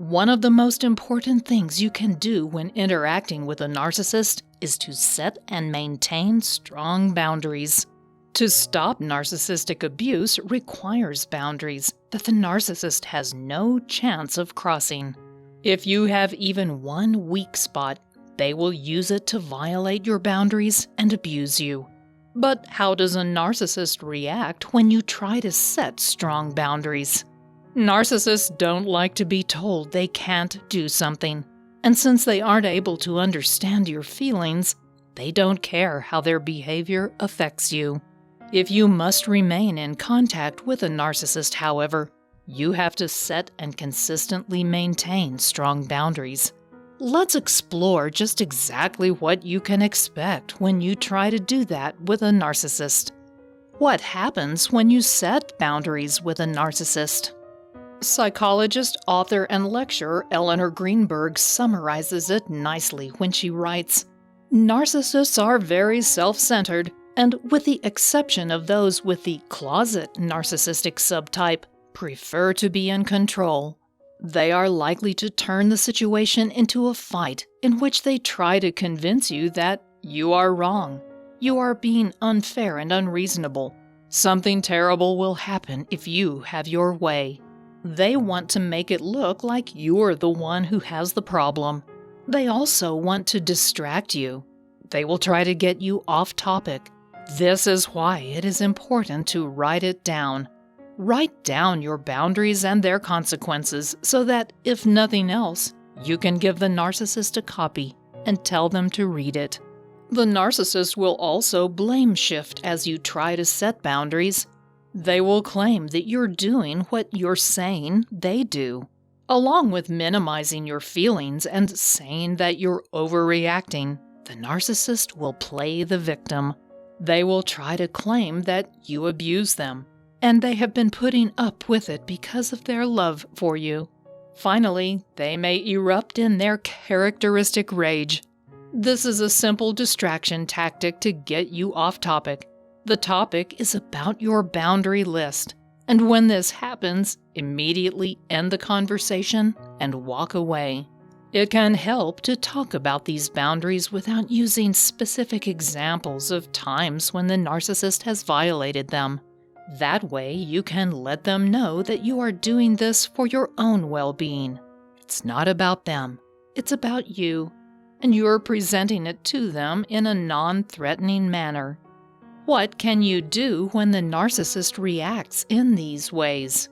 One of the most important things you can do when interacting with a narcissist is to set and maintain strong boundaries. To stop narcissistic abuse requires boundaries that the narcissist has no chance of crossing. If you have even one weak spot, they will use it to violate your boundaries and abuse you. But how does a narcissist react when you try to set strong boundaries? Narcissists don't like to be told they can't do something, and since they aren't able to understand your feelings, they don't care how their behavior affects you. If you must remain in contact with a narcissist, however, you have to set and consistently maintain strong boundaries. Let's explore just exactly what you can expect when you try to do that with a narcissist. What happens when you set boundaries with a narcissist? Psychologist, author, and lecturer Eleanor Greenberg summarizes it nicely when she writes, "Narcissists are very self-centered, and with the exception of those with the closet narcissistic subtype, prefer to be in control. They are likely to turn the situation into a fight in which they try to convince you that you are wrong, you are being unfair and unreasonable. Something terrible will happen if you have your way. They want to make it look like you're the one who has the problem. They also want to distract you. They will try to get you off topic. This is why it is important to write it down. Write down your boundaries and their consequences so that, if nothing else, you can give the narcissist a copy and tell them to read it." The narcissist will also blame shift as you try to set boundaries. They will claim that you're doing what you're saying they do, along with minimizing your feelings and saying that you're overreacting. The narcissist will play the victim. They will try to claim that you abuse them, and they have been putting up with it because of their love for you. Finally, they may erupt in their characteristic rage. This is a simple distraction tactic to get you off topic. The topic is about your boundary list, and when this happens, immediately end the conversation and walk away. It can help to talk about these boundaries without using specific examples of times when the narcissist has violated them. That way, you can let them know that you are doing this for your own well-being. It's not about them, it's about you, and you are presenting it to them in a non-threatening manner. What can you do when the narcissist reacts in these ways?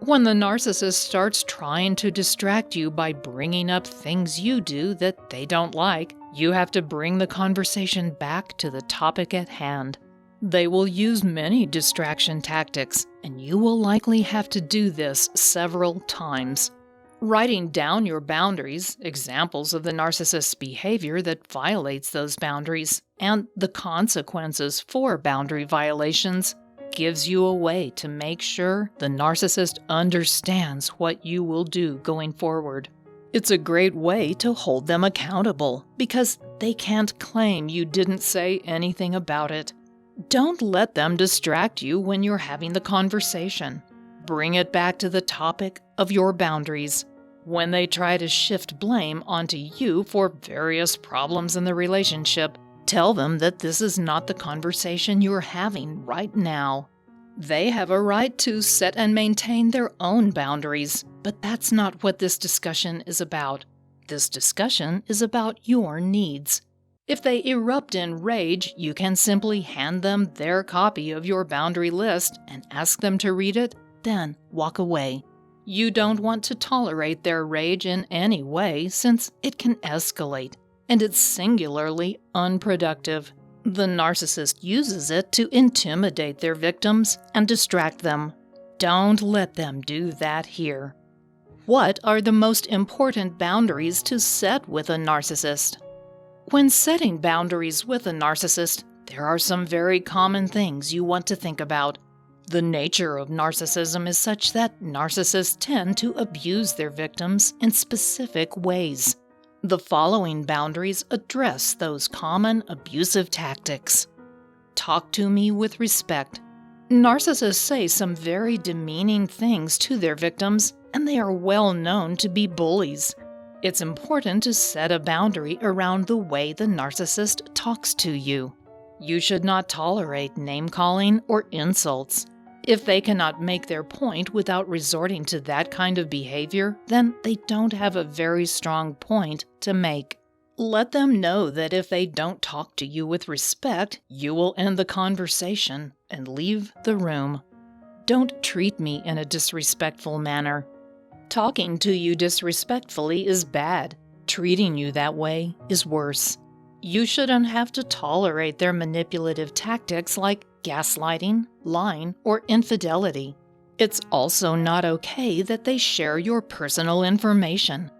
When the narcissist starts trying to distract you by bringing up things you do that they don't like, you have to bring the conversation back to the topic at hand. They will use many distraction tactics, and you will likely have to do this several times. Writing down your boundaries, examples of the narcissist's behavior that violates those boundaries, and the consequences for boundary violations gives you a way to make sure the narcissist understands what you will do going forward. It's a great way to hold them accountable because they can't claim you didn't say anything about it. Don't let them distract you when you're having the conversation. Bring it back to the topic of your boundaries. When they try to shift blame onto you for various problems in the relationship, tell them that this is not the conversation you're having right now. They have a right to set and maintain their own boundaries, but that's not what this discussion is about. This discussion is about your needs. If they erupt in rage, you can simply hand them their copy of your boundary list and ask them to read it, then walk away. You don't want to tolerate their rage in any way since it can escalate, and it's singularly unproductive. The narcissist uses it to intimidate their victims and distract them. Don't let them do that here. What are the most important boundaries to set with a narcissist? When setting boundaries with a narcissist, there are some very common things you want to think about. The nature of narcissism is such that narcissists tend to abuse their victims in specific ways. The following boundaries address those common abusive tactics. Talk to me with respect. Narcissists say some very demeaning things to their victims, and they are well known to be bullies. It's important to set a boundary around the way the narcissist talks to you. You should not tolerate name-calling or insults. If they cannot make their point without resorting to that kind of behavior, then they don't have a very strong point to make. Let them know that if they don't talk to you with respect, you will end the conversation and leave the room. Don't treat me in a disrespectful manner. Talking to you disrespectfully is bad. Treating you that way is worse. You shouldn't have to tolerate their manipulative tactics like gaslighting, lying, or infidelity. It's also not okay that they share your personal information.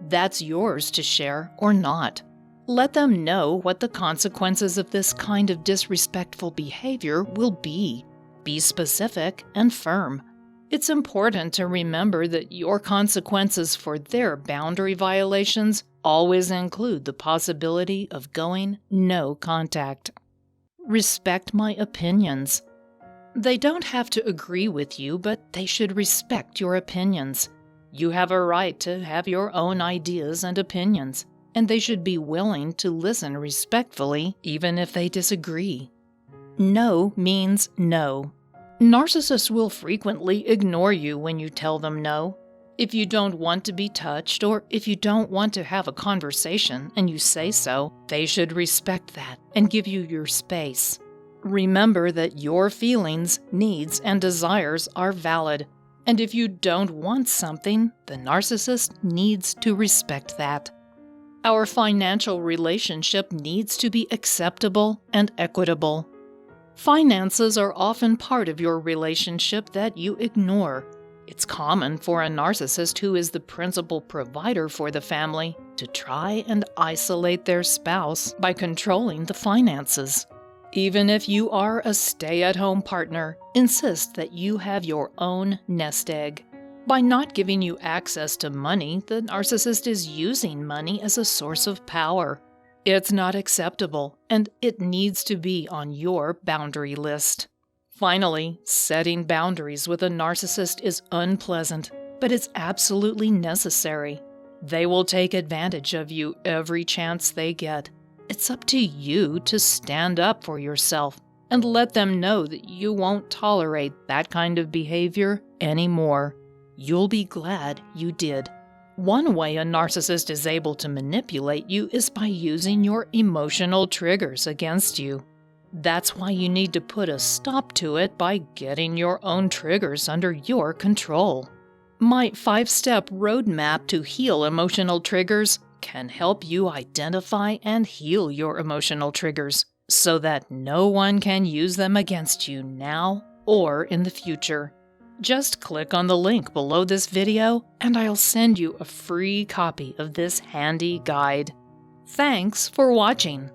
That's yours to share or not. Let them know what the consequences of this kind of disrespectful behavior will be. Be specific and firm. It's important to remember that your consequences for their boundary violations always include the possibility of going no contact. Respect my opinions. They don't have to agree with you, but they should respect your opinions. You have a right to have your own ideas and opinions, and they should be willing to listen respectfully even if they disagree. No means no. Narcissists will frequently ignore you when you tell them no. If you don't want to be touched, or if you don't want to have a conversation and you say so, they should respect that and give you your space. Remember that your feelings, needs, and desires are valid. And if you don't want something, the narcissist needs to respect that. Our financial relationship needs to be acceptable and equitable. Finances are often part of your relationship that you ignore. It's common for a narcissist who is the principal provider for the family to try and isolate their spouse by controlling the finances. Even if you are a stay-at-home partner, insist that you have your own nest egg. By not giving you access to money, the narcissist is using money as a source of power. It's not acceptable, and it needs to be on your boundary list. Finally, setting boundaries with a narcissist is unpleasant, but it's absolutely necessary. They will take advantage of you every chance they get. It's up to you to stand up for yourself and let them know that you won't tolerate that kind of behavior anymore. You'll be glad you did. One way a narcissist is able to manipulate you is by using your emotional triggers against you. That's why you need to put a stop to it by getting your own triggers under your control. My 5-step roadmap to heal emotional triggers can help you identify and heal your emotional triggers so that no one can use them against you now or in the future. Just click on the link below this video and I'll send you a free copy of this handy guide. Thanks for watching.